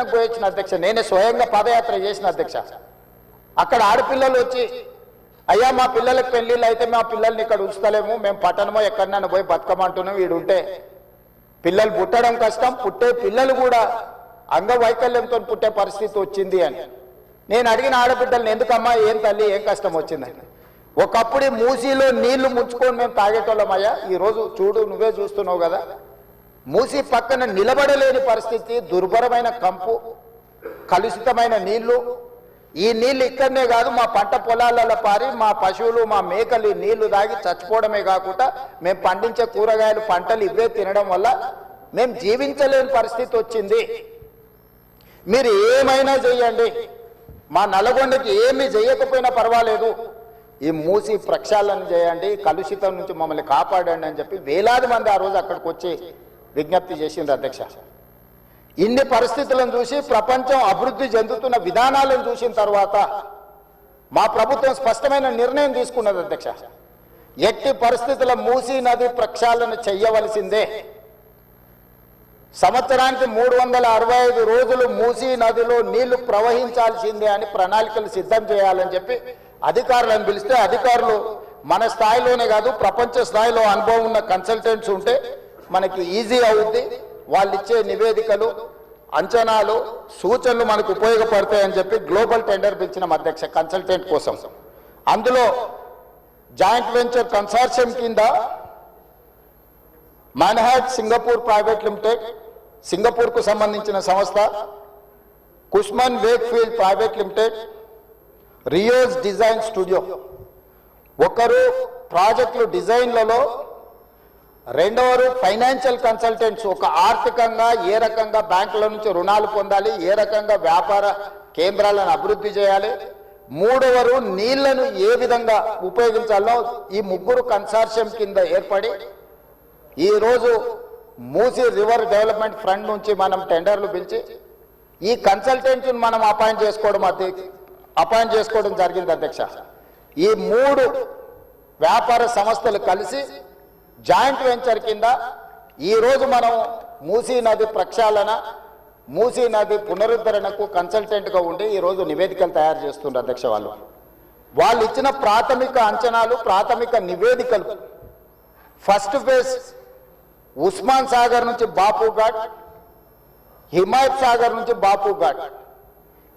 పట్టణకు పోయొచ్చిన అధ్యక్ష, నేనే స్వయంగా పాదయాత్ర చేసిన అధ్యక్ష. అక్కడ ఆడపిల్లలు వచ్చి, అయ్యా మా పిల్లలకు పెళ్లిళ్ళు అయితే మా పిల్లల్ని ఇక్కడ ఉంచుతలేము, మేము పట్టణమో ఎక్కడన్నా పోయి బతకమంటున్నాం, వీడుంటే పిల్లలు పుట్టడం కష్టం, పుట్టే పిల్లలు కూడా అంగవైకల్యంతో పుట్టే పరిస్థితి వచ్చింది అని. నేను అడిగిన ఆడబిడ్డల్ని, ఎందుకమ్మా, ఏం తల్లి, ఏం కష్టం వచ్చిందని. ఒకప్పుడు మూసీలో నీళ్లు ముంచుకొని మేము తాగేటోళ్ళమయ్యా, ఈరోజు చూడు నువ్వే చూస్తున్నావు కదా, మూసీ పక్కన నిలబడలేని పరిస్థితి, దుర్భరమైన కంపు, కలుషితమైన నీళ్లు. ఈ నీళ్లు ఇక్కడనే కాదు, మా పంట పొలాలలో పారి మా పశువులు మా మేకలు ఈ నీళ్లు తాగి చచ్చిపోవడమే కాకుండా మేము పండించే కూరగాయలు పంటలు ఇవే తినడం వల్ల మేము జీవించలేని పరిస్థితి వచ్చింది. మీరు ఏమైనా చేయండి, మా నల్గొండకి ఏమి చేయకపోయినా పర్వాలేదు, ఈ మూసి ప్రక్షాళన చేయండి, కలుషితం నుంచి మమ్మల్ని కాపాడండి అని చెప్పి వేలాది మంది ఆ రోజు అక్కడికి వచ్చి విజ్ఞప్తి చేసింది అధ్యక్ష. ఇన్ని పరిస్థితులను చూసి ప్రపంచం అభివృద్ధి చెందుతున్న విధానాలను చూసిన తర్వాత మా ప్రభుత్వం స్పష్టమైన నిర్ణయం తీసుకున్నది అధ్యక్ష. ఎట్టి పరిస్థితుల మూసీ నది ప్రక్షాళన చెయ్యవలసిందే. సంవత్సరానికి 365 రోజులు మూసీ నదిలో నీళ్లు ప్రవహించాల్సిందే అని ప్రణాళికలు సిద్ధం చేయాలని చెప్పి అధికారులను పిలిస్తే, అధికారులు మన స్థాయిలోనే కాదు ప్రపంచ స్థాయిలో అనుభవం ఉన్న కన్సల్టెంట్స్ ఉంటే మనకి ఈజీ అవుద్ది, వాళ్ళు ఇచ్చే నివేదికలు అంచనాలు సూచనలు మనకు ఉపయోగపడతాయని చెప్పి గ్లోబల్ టెండర్ పిలిచిన అధ్యక్ష కన్సల్టెంట్ కోసం. అందులో జాయింట్ వెంచర్ కన్సార్షియం కింద మాన్హాట్ సింగపూర్ ప్రైవేట్ లిమిటెడ్, సింగపూర్కు సంబంధించిన సంస్థ, Cushman Wakefield private limited, Rios design studio, ఒకరు ప్రాజెక్టులు డిజైన్లలో, రెండవరు ఫైనాన్షియల్ కన్సల్టెంట్స్, ఒక ఆర్థికంగా ఏ రకంగా బ్యాంకుల నుంచి రుణాలు పొందాలి, ఏ రకంగా వ్యాపార కేంద్రాలను అభివృద్ధి చేయాలి, మూడవరు నీళ్లను ఏ విధంగా ఉపయోగించాలో ఈ ముగ్గురు కన్సార్షియం కింద ఏర్పడి ఈరోజు మూసీ రివర్ డెవలప్మెంట్ ఫ్రంట్ నుంచి మనం టెండర్లు పిలిచి ఈ కన్సల్టెంట్ని మనం అపాయింట్ చేసుకోవడం జరిగింది అధ్యక్ష. ఈ 3 వ్యాపార సంస్థలు కలిసి జాయింట్ వెంచర్ కింద ఈరోజు మనం మూసీ నది ప్రక్షాళన, మూసీ నది పునరుద్ధరణకు కన్సల్టెంట్గా ఉండి ఈరోజు నివేదికలు తయారు చేస్తున్నారు అధ్యక్ష. వాళ్ళు ఇచ్చిన ప్రాథమిక అంచనాలు, ప్రాథమిక నివేదికలు, ఫస్ట్ ఫేజ్ ఉస్మాన్ సాగర్ నుంచి బాపు ఘాట్, హిమాయత్ సాగర్ నుంచి బాపు ఘాట్,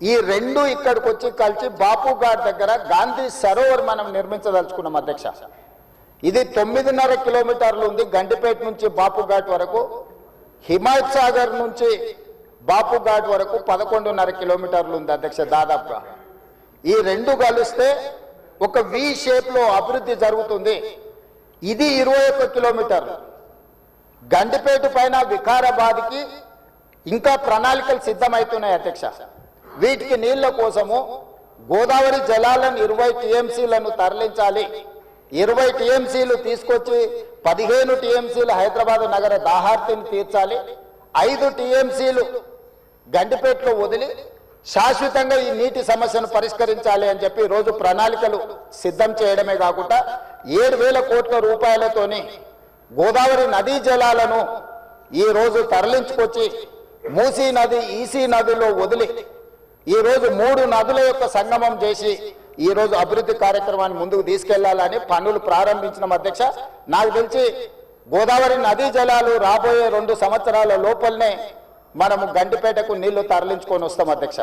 ఈ 2 ఇక్కడికి వచ్చి కలిసి బాపు ఘాట్ దగ్గర గాంధీ సరోవర్ మనం నిర్మించదలుచుకున్నాం అధ్యక్ష. ఇది 9.5 కిలోమీటర్లు ఉంది గండిపేట నుంచి బాపు ఘాట్ వరకు. హిమాయత్ సాగర్ నుంచి బాపు ఘాట్ వరకు 11.5 కిలోమీటర్లు ఉంది అధ్యక్ష దాదాపుగా. ఈ 2 కలిస్తే ఒక వి షేప్ లో అభివృద్ధి జరుగుతుంది. ఇది 21 కిలోమీటర్లు. గండిపేట పైన వికారాబాద్కి ఇంకా ప్రణాళికలు సిద్ధమవుతున్నాయి అధ్యక్ష. వీటికి నీళ్ల కోసము గోదావరి జలాలను 20 టీఎంసీలను తరలించాలి. 20 టీఎంసీలు తీసుకొచ్చి 15 టీఎంసీలు హైదరాబాద్ నగర దాహార్తిని తీర్చాలి. 5 టీఎంసీలు గండిపేటలో వదిలి శాశ్వతంగా ఈ నీటి సమస్యను పరిష్కరించాలి అని చెప్పి రోజు ప్రణాళికలు సిద్ధం చేయడమే కాకుండా 7,000 కోట్ల రూపాయలతోని గోదావరి నదీ జలాలను ఈ రోజు తరలించుకొచ్చి మూసీ నది, ఈసీ నదిలో వదిలి ఈ రోజు 3 నదుల యొక్క సంగమం చేసి ఈ రోజు అభివృద్ధి కార్యక్రమాన్ని ముందుకు తీసుకెళ్లాలని పనులు ప్రారంభించిన అధ్యక్ష. నాకు తెలిసి గోదావరి నదీ జలాలు రాబోయే 2 సంవత్సరాల లోపలనే మనము గండిపేటకు నీళ్లు తరలించుకొని వస్తాం అధ్యక్ష.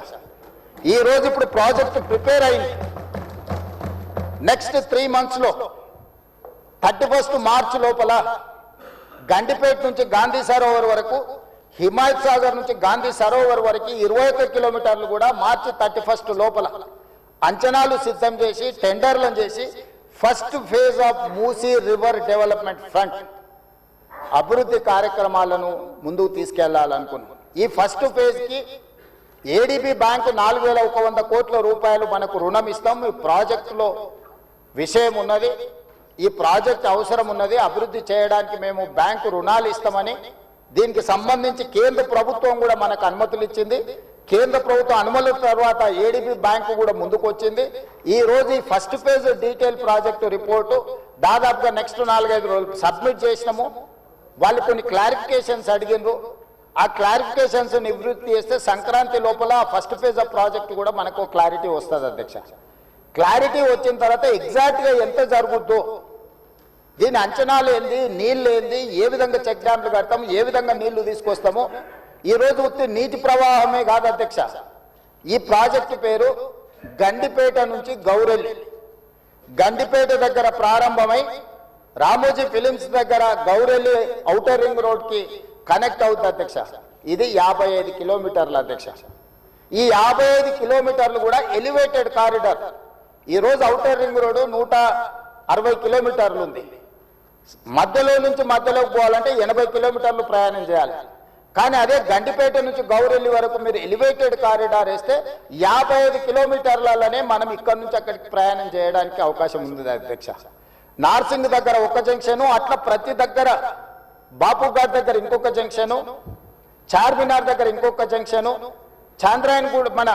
ఈ రోజు ఇప్పుడు ప్రాజెక్టు ప్రిపేర్ అయింది. నెక్స్ట్ 3 months లో 31 మార్చి లోపల గండిపేట నుంచి గాంధీ సరోవర్ వరకు, హిమాయత్ సాగర్ నుంచి గాంధీ సరోవర్ వరకు 21 కిలోమీటర్లు కూడా మార్చి 31 లోపల అంచనాలు సిద్ధం చేసి టెండర్లను చేసి first phase of Musi river development front అభివృద్ధి కార్యక్రమాలను ముందుకు తీసుకెళ్లాలనుకున్నాం. ఈ ఫస్ట్ ఫేజ్ కి ఏడీబీ బ్యాంకు 4,100 కోట్ల రూపాయలు మనకు రుణం ఇస్తాం. ఈ ప్రాజెక్టులో విషయం ఉన్నది, ఈ ప్రాజెక్ట్ అవసరం ఉన్నది, అభివృద్ధి చేయడానికి మేము బ్యాంకు రుణాలు ఇస్తామని దీనికి సంబంధించి కేంద్ర ప్రభుత్వం కూడా మనకు అనుమతులు ఇచ్చింది. కేంద్ర ప్రభుత్వం అనుమతుల తర్వాత ఏడీబీ బ్యాంకు కూడా ముందుకు వచ్చింది. ఈ రోజు ఈ first phase detail project report దాదాపుగా నెక్స్ట్ 4-5 రోజులు సబ్మిట్ చేసినాము. వాళ్ళు కొన్ని క్లారిఫికేషన్స్ అడిగినారు. ఆ క్లారిఫికేషన్స్ నివృత్తి చేస్తే సంక్రాంతి లోపల ఫస్ట్ ఫేజ్ ఆఫ్ ప్రాజెక్ట్ కూడా మనకు క్లారిటీ వస్తుంది అధ్యక్ష. క్లారిటీ వచ్చిన తర్వాత ఎగ్జాక్ట్గా ఎంత జరుగుద్దో, దీని అంచనాలు ఏంది, నీళ్ళు ఏంది, ఏ విధంగా చెక్ డ్యామ్లు కడతాము, ఏ విధంగా నీళ్లు తీసుకొస్తాము. ఈరోజు ఉత్తి నీటి ప్రవాహమే కాదు అధ్యక్ష, ఈ ప్రాజెక్టు పేరు గండిపేట నుంచి గౌరెల్లి, గండిపేట దగ్గర ప్రారంభమై రామోజీ ఫిలిమ్స్ దగ్గర గౌరెల్లి ఔటర్ రింగ్ రోడ్కి కనెక్ట్ అవుతుంది అధ్యక్ష. ఇది 55 కిలోమీటర్లు అధ్యక్ష. ఈ 55 కిలోమీటర్లు కూడా ఎలివేటెడ్ కారిడార్. ఈరోజు ఔటర్ రింగ్ రోడ్డు 160 కిలోమీటర్లు ఉంది. మధ్యలో నుంచి మధ్యలోకి పోవాలంటే 80 కిలోమీటర్లు ప్రయాణం చేయాలి. కానీ అదే గండిపేట నుంచి గౌరెల్లి వరకు మీరు ఎలివేటెడ్ కారిడార్ వేస్తే 55 కిలోమీటర్లలోనే మనం ఇక్కడ నుంచి అక్కడికి ప్రయాణం చేయడానికి అవకాశం ఉంది అధ్యక్ష. నార్సింగ్ దగ్గర ఒక జంక్షను, అట్లా ప్రతి దగ్గర బాపుఘాట్ దగ్గర ఇంకొక జంక్షను, చార్మినార్ దగ్గర ఇంకొక జంక్షను, చాంద్రాయన్ కూడా మన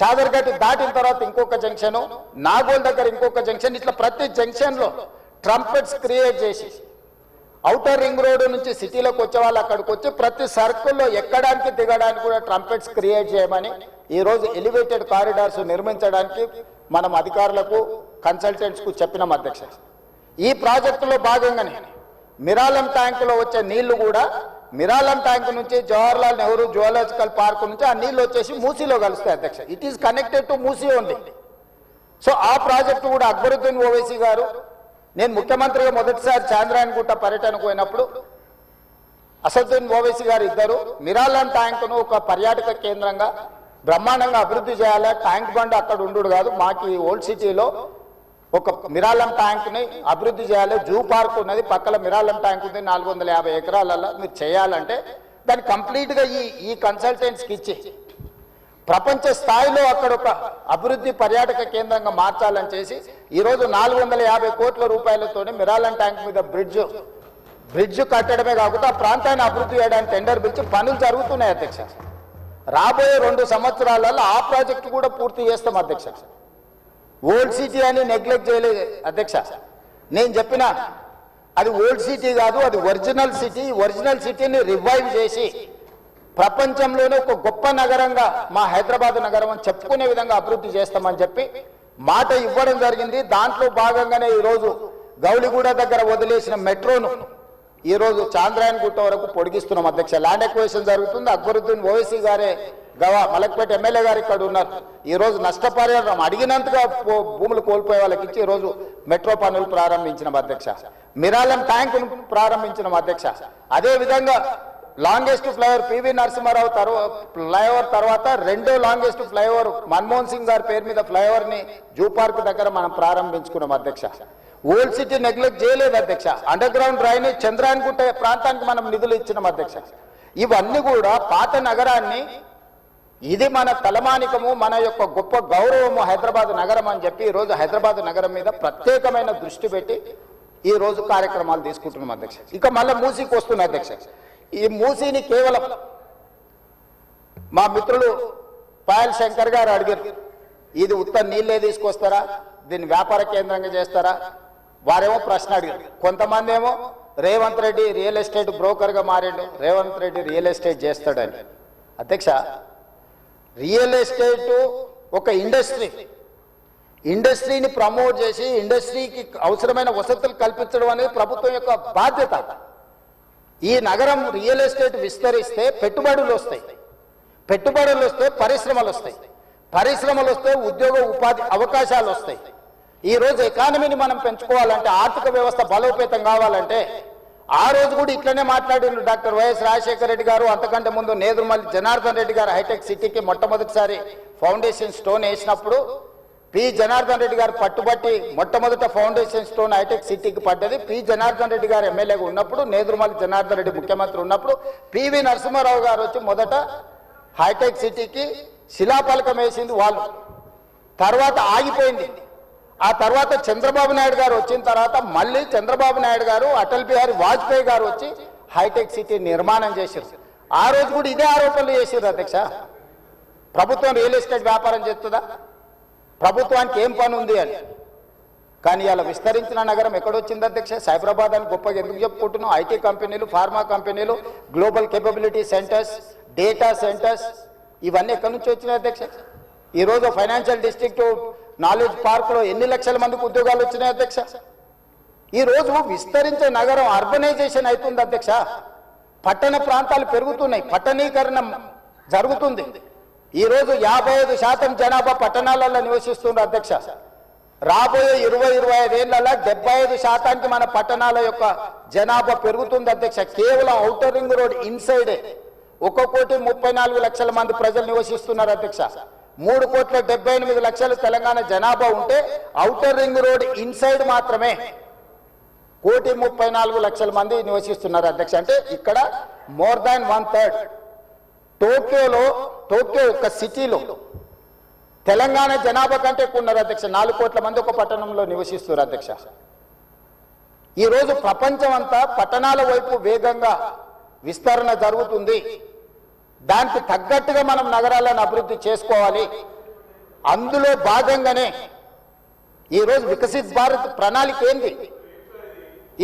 చాదర్ఘట్ దాటిన తర్వాత ఇంకొక జంక్షను, నాగోల్ దగ్గర ఇంకొక జంక్షన్, ఇట్లా ప్రతి జంక్షన్లో ట్రంపెట్స్ క్రియేట్ చేసి ఔటర్ రింగ్ రోడ్డు నుంచి సిటీలోకి వచ్చే వాళ్ళు అక్కడికి వచ్చి ప్రతి సర్కిల్లో ఎక్కడానికి దిగడానికి కూడా ట్రంపెట్స్ క్రియేట్ చేయమని ఈరోజు ఎలివేటెడ్ కారిడార్స్ నిర్మించడానికి మనం అధికారులకు కన్సల్టెంట్స్కు చెప్పినాం అధ్యక్ష. ఈ ప్రాజెక్టులో భాగంగానే మిరాలం ట్యాంకులో వచ్చే నీళ్లు కూడా మిరాలం ట్యాంక్ నుంచి జవహర్లాల్ నెహ్రూ జువాలజికల్ పార్క్ నుంచి ఆ నీళ్లు వచ్చేసి మూసీలో కలుస్తాయి అధ్యక్ష. It is connected to Musi only. So ఆ ప్రాజెక్టు కూడా అక్బరుద్దీన్ ఓవైసీ గారు, నేను ముఖ్యమంత్రిగా మొదటిసారి చాంద్రాయన్ గుట్ట పర్యటనకు పోయినప్పుడు అసదుద్దీన్ ఓవైసీ గారు ఇద్దరు మిరాలం ట్యాంకును ఒక పర్యాటక కేంద్రంగా బ్రహ్మాండంగా అభివృద్ధి చేయాలి, ట్యాంక్ బండ్ అక్కడ ఉండు కాదు, మాకు ఈ ఓల్డ్ సిటీలో ఒక మిరాలం ట్యాంక్ని అభివృద్ధి చేయాలి, జూ పార్క్ ఉన్నది పక్కన మిరాలం ట్యాంక్ ఉంది 450 ఎకరాలలో, మీరు చేయాలంటే దాన్ని కంప్లీట్గా ఈ కన్సల్టెంట్స్కి ఇచ్చి ప్రపంచ స్థాయిలో అక్కడ ఒక అభివృద్ధి పర్యాటక కేంద్రంగా మార్చాలని చేసి ఈరోజు 450 కోట్ల రూపాయలతోనే మిరాలం ట్యాంక్ మీద బ్రిడ్జ్ కట్టడమే కాకుండా ఆ ప్రాంతాన్ని అభివృద్ధి చేయడానికి టెండర్ పిలిచి పనులు జరుగుతున్నాయి అధ్యక్ష. రాబోయే 2 సంవత్సరాలలో ఆ ప్రాజెక్టు కూడా పూర్తి చేస్తాం అధ్యక్ష. ఓల్డ్ సిటీ అని నెగ్లెక్ట్ చేయలేదు అధ్యక్ష. నేను చెప్పిన అది ఓల్డ్ సిటీ కాదు, అది ఒరిజినల్ సిటీ. ఒరిజినల్ సిటీని రివైవ్ చేసి ప్రపంచంలోనే ఒక గొప్ప నగరంగా మా హైదరాబాద్ నగరం అని చెప్పుకునే విధంగా అభివృద్ధి చేస్తామని చెప్పి మాట ఇవ్వడం జరిగింది. దాంట్లో భాగంగానే ఈరోజు గౌలిగూడ దగ్గర వదిలేసిన మెట్రోను ఈరోజు చాంద్రాయన్ గుట్ట వరకు పొడిగిస్తున్నాం అధ్యక్ష. ల్యాండ్ ఎక్వేషన్ జరుగుతుంది. అక్బరుద్దీన్ ఓవైసీ గారే మలక్పేట ఎమ్మెల్యే గారు ఇక్కడ ఉన్నారు. ఈరోజు నష్టపరిహారం అడిగినంతగా భూములు కోల్పోయే వాళ్ళకి ఇచ్చి ఈరోజు మెట్రో పనులు ప్రారంభించిన అధ్యక్ష. మిరాలం ట్యాంక్ ప్రారంభించిన అధ్యక్ష. అదేవిధంగా longest flyover PV Narasimha Rao flyover తర్వాత రెండో లాంగెస్ట్ ఫ్లైఓవర్ మన్మోహన్ సింగ్ గారి పేరు మీద ఫ్లైఓవర్ని జూ పార్క్ దగ్గర మనం ప్రారంభించుకున్నాం అధ్యక్ష. ఓల్డ్ సిటీ నెగ్లెక్ట్ చేయలేదు అధ్యక్ష. అండర్ గ్రౌండ్ డ్రైనేజ్ చంద్రాయన్ గుట్ట ప్రాంతానికి మనం నిధులు ఇచ్చినాం అధ్యక్ష. ఇవన్నీ కూడా పాత నగరాన్ని, ఇది మన తలమానికము, మన యొక్క గొప్ప గౌరవము హైదరాబాద్ నగరం అని చెప్పి ఈరోజు హైదరాబాద్ నగరం మీద ప్రత్యేకమైన దృష్టి పెట్టి ఈరోజు కార్యక్రమాలు తీసుకుంటున్నాం అధ్యక్ష. ఇక మళ్ళీ మూసీకి వస్తున్న అధ్యక్ష. ఈ మూసీని కేవలం మా మిత్రులు పాయల్ శంకర్ గారు అడిగారు, ఇది ఉత్త నీళ్ళే తీసుకొస్తారా, దీన్ని వ్యాపార కేంద్రంగా చేస్తారా? వారేమో ప్రశ్న అడిగారు. కొంతమంది ఏమో రేవంత్ రెడ్డి రియల్ ఎస్టేట్ బ్రోకర్గా మారాడు, రేవంత్ రెడ్డి రియల్ ఎస్టేట్ చేస్తాడని. అధ్యక్ష, రియల్ ఎస్టేట్ ఒక ఇండస్ట్రీని ప్రమోట్ చేసి ఇండస్ట్రీకి అవసరమైన వసతులు కల్పించడం అనేది ప్రభుత్వం యొక్క బాధ్యత. ఈ నగరం రియల్ ఎస్టేట్ విస్తరిస్తే పెట్టుబడులు వస్తాయి, పెట్టుబడులు వస్తే పరిశ్రమలు వస్తాయి, పరిశ్రమలు వస్తే ఉద్యోగ ఉపాధి అవకాశాలు వస్తాయి. ఈరోజు ఎకానమీని మనం పెంచుకోవాలంటే, ఆర్థిక వ్యవస్థ బలోపేతం కావాలంటే ఆ రోజు కూడా ఇట్లనే మాట్లాడిన డాక్టర్ వైఎస్ రాజశేఖర రెడ్డి గారు, అంతకంటే ముందు నేదురుమల్లి జనార్దన్ రెడ్డి గారు హైటెక్ సిటీకి మొట్టమొదటిసారి ఫౌండేషన్ స్టోన్ వేసినప్పుడు పి జనార్దన్ రెడ్డి గారు పట్టుబట్టి మొట్టమొదట ఫౌండేషన్ స్టోన్ హైటెక్ సిటీకి పడ్డది. పి జనార్దన్ రెడ్డి గారు ఎమ్మెల్యేగా ఉన్నప్పుడు, నేదురుమల్లి జనార్దన్ రెడ్డి ముఖ్యమంత్రి ఉన్నప్పుడు పివి నరసింహారావు గారు వచ్చి మొదట హైటెక్ సిటీకి శిలాఫలకం వేసింది వాళ్ళు. తర్వాత ఆగిపోయింది. ఆ తర్వాత చంద్రబాబు నాయుడు గారు వచ్చిన తర్వాత మళ్ళీ చంద్రబాబు నాయుడు గారు, అటల్ బిహారీ వాజ్పేయి గారు వచ్చి హైటెక్ సిటీ నిర్మాణం చేశారు. ఆ రోజు కూడా ఇదే ఆరోపణలు చేశారు అధ్యక్ష. ప్రభుత్వం రియల్ ఎస్టేట్ వ్యాపారం చేస్తుందా, ప్రభుత్వానికి ఏం పని ఉంది అని. కానీ ఇలా విస్తరించిన నగరం ఎక్కడొచ్చింది అధ్యక్ష? సైబరాబాద్ అని గొప్పగా ఎందుకు చెప్పుకుంటున్నాం? ఐటీ కంపెనీలు, ఫార్మా కంపెనీలు, global capability centres, data centres ఇవన్నీ ఎక్కడి నుంచి వచ్చినాయి అధ్యక్ష? ఈరోజు ఫైనాన్షియల్ డిస్ట్రిక్ట్ నాలెడ్జ్ పార్క్లో ఎన్ని లక్షల మందికి ఉద్యోగాలు వచ్చినాయి అధ్యక్ష? ఈరోజు విస్తరించే నగరం అర్బనైజేషన్ అవుతుంది అధ్యక్ష. పట్టణ ప్రాంతాలు పెరుగుతున్నాయి, పట్టణీకరణ జరుగుతుంది. ఈరోజు 55% జనాభా పట్టణాలలో నివసిస్తున్నారు అధ్యక్ష. రాబోయే 20-25 ఏళ్లలో 75% మన పట్టణాల యొక్క జనాభా పెరుగుతుంది అధ్యక్ష. కేవలం ఔటర్ రింగ్ రోడ్ ఇన్సైడే 1,34,00,000 మంది ప్రజలు నివసిస్తున్నారు అధ్యక్ష. 3,78,00,000 తెలంగాణ జనాభా ఉంటే ఔటర్ రింగ్ రోడ్ ఇన్సైడ్ మాత్రమే 1,34,00,000 మంది నివసిస్తున్నారు అధ్యక్ష. అంటే ఇక్కడ మోర్ దాన్ 1/3. టోక్యో ఒక సిటీలో తెలంగాణ జనాభా కంటే ఎక్కువ ఉన్నారు అధ్యక్ష. 4 కోట్ల మంది ఒక పట్టణంలో నివసిస్తున్నారు అధ్యక్ష. ఈరోజు ప్రపంచం అంతా పట్టణాల వైపు వేగంగా విస్తరణ జరుగుతుంది. దానికి తగ్గట్టుగా మనం నగరాలను అభివృద్ధి చేసుకోవాలి. అందులో భాగంగానే ఈరోజు వికసిత్ భారత్ ప్రణాళిక ఏంది?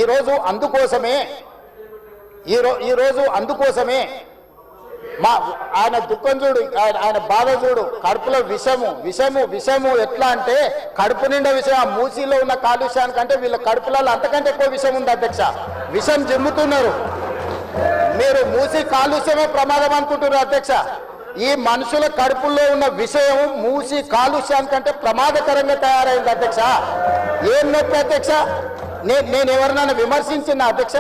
ఈరోజు అందుకోసమే మా ఆయన దుఃఖం చూడు, ఆయన బాధ చూడు, కడుపులో విషము ఎట్లా అంటే కడుపు నిండా విషయం. మూసీలో ఉన్న కాలుష్యానికంటే వీళ్ళ కడుపులలో అంతకంటే ఎక్కువ విషం ఉంది అధ్యక్ష. విషం జిమ్ముతున్నారు. మీరు మూసీ కాలుష్యమే ప్రమాదం అనుకుంటున్నారు అధ్యక్ష. ఈ మనుషుల కడుపుల్లో ఉన్న విషయం మూసీ కాలుష్యానికంటే ప్రమాదకరంగా తయారైంది అధ్యక్ష. ఏం నొప్పి అధ్యక్ష? నేను ఎవరినైనా విమర్శించిన అధ్యక్ష?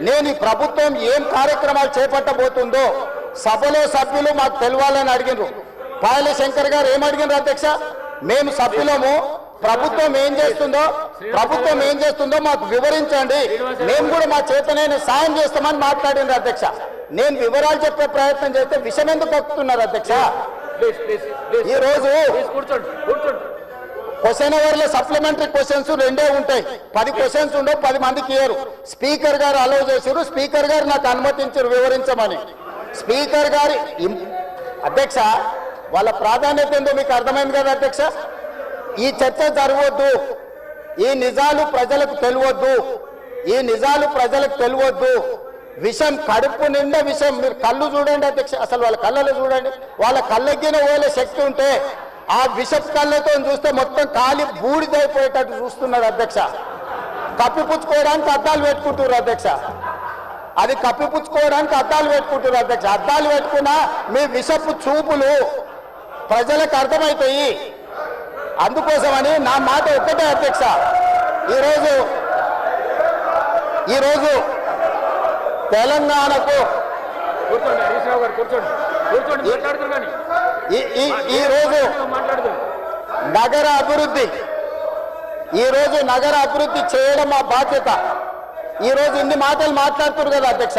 నేను ఈ ప్రభుత్వం ఏం కార్యక్రమాలు చేపట్టబోతుందో సభలో సభ్యులు మాకు తెలవాలని అడిగినారు. పాయల శంకర్ గారు ఏం అడిగినారు అధ్యక్ష? మేము సభ్యులము, ప్రభుత్వం ఏం చేస్తుందో మాకు వివరించండి, మేము కూడా మా చేతనైనా సాయం చేస్తామని మాట్లాడినారు అధ్యక్ష. నేను వివరాలు చెప్పే ప్రయత్నం చేస్తే విషయం ఎందుకు కక్కుతున్నారు అధ్యక్ష? ఈరోజు క్వశ్చన్ అవర్లో సప్లిమెంటరీ క్వశ్చన్స్ 2 ఉంటాయి. 10 క్వశ్చన్స్ ఉండవు, 10 మందికి ఇయ్యరు. స్పీకర్ గారు అలౌ చేశారు, స్పీకర్ గారు నాకు అనుమతించారు వివరించమని. స్పీకర్ గారి అధ్యక్ష వాళ్ళ ప్రాధాన్యత ఏందో మీకు అర్థమైంది కదా అధ్యక్ష? ఈ చర్చ జరగవద్దు, ఈ నిజాలు ప్రజలకు తెలియవద్దు. విషం కడుపు నిండా విషం. మీరు కళ్ళు చూడండి అధ్యక్ష, అసలు వాళ్ళ కళ్ళలో చూడండి. వాళ్ళ కళ్ళెక్కిన ఓలే శక్తి ఉంటే ఆ విషపు కళ్ళతో చూస్తే మొత్తం కాలి బూడిదైపోయేటట్టు చూస్తున్నారు అధ్యక్ష. కప్పిపుచ్చుకోవడానికి అద్దాలు పెట్టుకుంటున్నారు అధ్యక్ష. అద్దాలు పెట్టుకుంటున్నారు అధ్యక్ష. అద్దాలు పెట్టుకున్నా మీ విషపు చూపులు ప్రజలకు అర్థమవుతాయి. అందుకోసమని నా మాట ఒక్కటే అధ్యక్ష. ఈరోజు తెలంగాణకు ఈరోజు నగర అభివృద్ధి చేయడం మా బాధ్యత. ఈరోజు ఇన్ని మాటలు మాట్లాడుతున్నారు కదా అధ్యక్ష.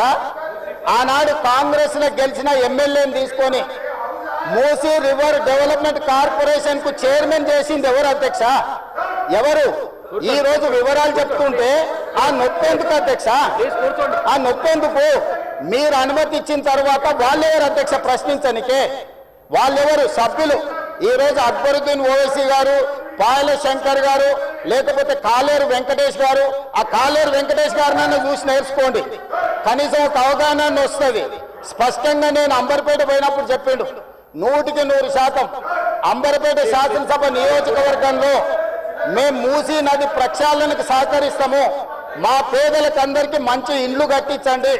ఆనాడు కాంగ్రెస్ లో గెలిచిన ఎమ్మెల్యేని తీసుకొని మూసీ రివర్ డెవలప్మెంట్ కార్పొరేషన్ కు చైర్మన్ చేసింది ఎవరు అధ్యక్ష? ఎవరు? ఈ రోజు వివరాలు చెప్తుంటే ఆ నొప్పెందుకు అధ్యక్ష? ఆ నొప్పెందుకు? మీరు అనుమతి ఇచ్చిన తర్వాత వాళ్ళెవరు అధ్యక్ష ప్రశ్నించనికే? వాళ్ళెవరు సభ్యులు? ఈ రోజు అక్బరుద్దీన్ ఓవైసీ గారు, పాయల శంకర్ గారు, లేకపోతే కాలేరు వెంకటేష్ గారు. ఆ కాలేరు వెంకటేష్ గారినైనా చూసి నేర్చుకోండి, కనీసం ఒక అవగాహన వస్తుంది. స్పష్టంగా నేను అంబర్పేట పోయినప్పుడు చెప్పిండు, 100% అంబర్పేట శాసనసభ నియోజకవర్గంలో మేము మూసీ నది ప్రక్షాళనకు సహకరిస్తాము. మా పేదలకు అందరికీ మంచి ఇండ్లు కట్టించండి,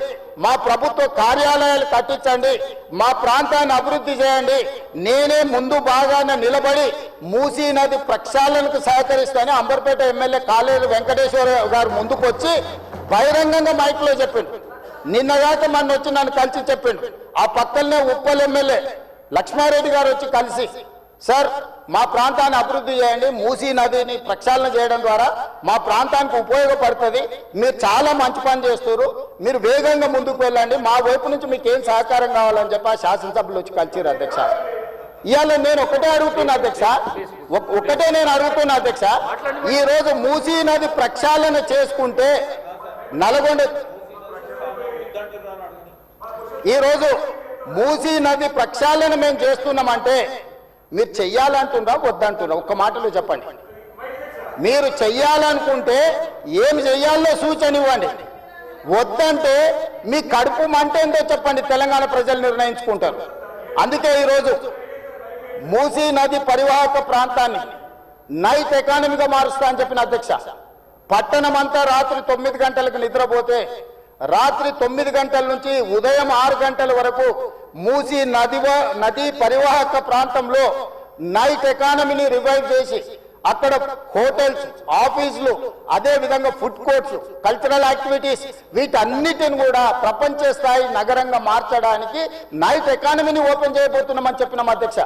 మా ప్రభుత్వ కార్యాలయాలు కట్టించండి, మా ప్రాంతాన్ని అభివృద్ధి చేయండి. నేనే ముందు భాగాన నిలబడి మూసీ నది ప్రక్షాళనకు సహకరిస్తానని అంబర్పేట ఎమ్మెల్యే కాలేరు వెంకటేశ్వర గారు ముందుకు వచ్చి బహిరంగంగా మైక్లో చెప్పిండు. నిన్నగాక మొన్న వచ్చి నన్ను కలిసి చెప్పిండు. ఆ పక్కనే ఉప్పల్ ఎమ్మెల్యే లక్ష్మారెడ్డి గారు వచ్చి కలిసి, సార్ మా ప్రాంతాన్ని అభివృద్ధి చేయండి, మూసీ నదిని ప్రక్షాళన చేయడం ద్వారా మా ప్రాంతానికి ఉపయోగపడుతుంది, మీరు చాలా మంచి పని చేస్తారు, మీరు వేగంగా ముందుకు వెళ్ళండి, మా వైపు నుంచి మీకు ఏం సహకారం కావాలని చెప్పి ఆ శాసనసభ్యులు వచ్చి కలిసిరు అధ్యక్ష. ఇవాళ నేను ఒకటే అడుగుతున్నా అధ్యక్ష, ఈ రోజు మూసీ నది ప్రక్షాళన చేసుకుంటే నల్గొండ, ఈ రోజు మూసీ నది ప్రక్షాళన మేము చేస్తున్నామంటే మీరు చెయ్యాలంటున్నా వద్దంటున్నా? ఒక్క మాటలో చెప్పండి. మీరు చెయ్యాలనుకుంటే ఏం చెయ్యాలో సూచన ఇవ్వండి, వద్దంటే మీ కడుపు మంట ఏందో చెప్పండి, తెలంగాణ ప్రజలు నిర్ణయించుకుంటారు. అందుకే ఈరోజు మూసీ నది పరివాహక ప్రాంతాన్ని నైట్ ఎకానమీగా మారుస్తా అని చెప్పిన అధ్యక్ష. పట్టణం అంతా రాత్రి 9 గంటలకు నిద్రపోతే రాత్రి 9 గంటల నుంచి ఉదయం 6 గంటల వరకు మూసీ నది పరివాహక ప్రాంతంలో నైట్ ఎకానమీని రివైవ్ చేసి అక్కడ హోటల్స్, ఆఫీసులు, అదే విధంగా ఫుడ్ కోర్ట్స్, కల్చరల్ యాక్టివిటీస్ వీటన్నిటిని కూడా ప్రపంచ స్థాయి నగరంగా మార్చడానికి నైట్ ఎకానమీని ఓపెన్ చేయబోతున్నామని చెప్పినాం అధ్యక్ష.